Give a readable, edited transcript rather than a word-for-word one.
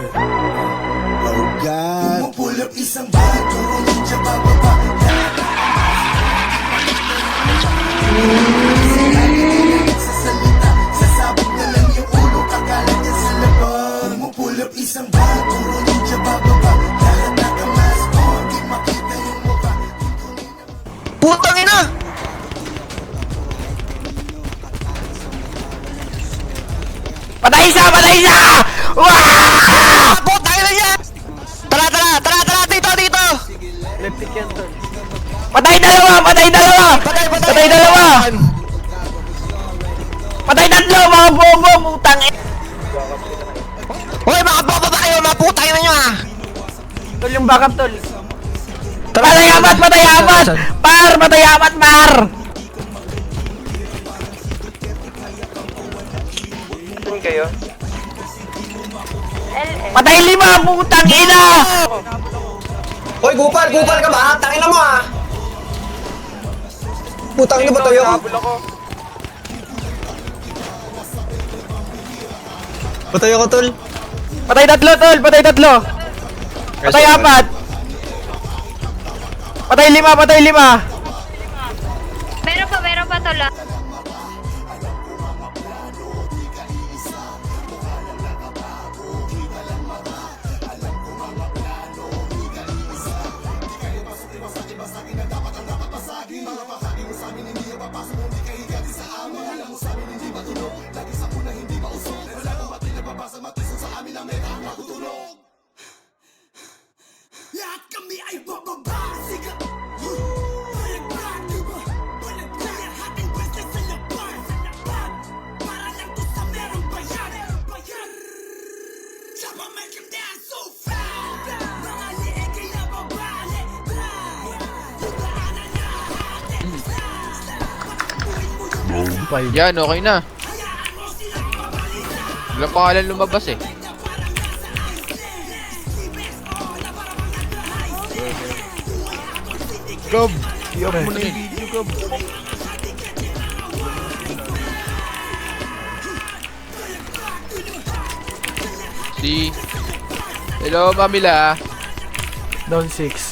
Oh God. Pumupulap isang bago, ninja bababa. Sa salita, sasabog na lang yung ulo, akala niya sa labang. Pumupulap isang bago, ninja bababa. Lahat nakamas on, di makita yung mukha. Putang ina! Patay isa! Patay isa! Wah! Putang ina niya! Tara, dito! Patay dalawa! Patay dalawa! Patay dalawa! Patay tatlo! Mga bobo! Putang ina! Hoy, mga bobo ba kayo? Mga putang ina nyo ah! Tol yung backup tol! Patay apat! Patay apat! Par! Patay apat! Par! kayo? Patay lima! Putang ina! Hoy, gupal ka ba? Tangina mo ah! Putang ina ba to yun? Habol ako. Patay ako, tol. Patay tatlo tol! Patay tatlo! Patay apat! Patay lima! Patay lima! Meron pa tol. Lahat kami ay bababa. Siga. Balaglag, diba? Balaglag. Hating pwesta sa laban. Para lang to sa merong bayan. Chapa make him dance so fast. Mga liig ay nababali. Yung daanan na atin. Yan, okay na. Walang pangalan lumabas eh. Gab! Iyak mo na yung video, Gab. Hello, Mamila. Down 6.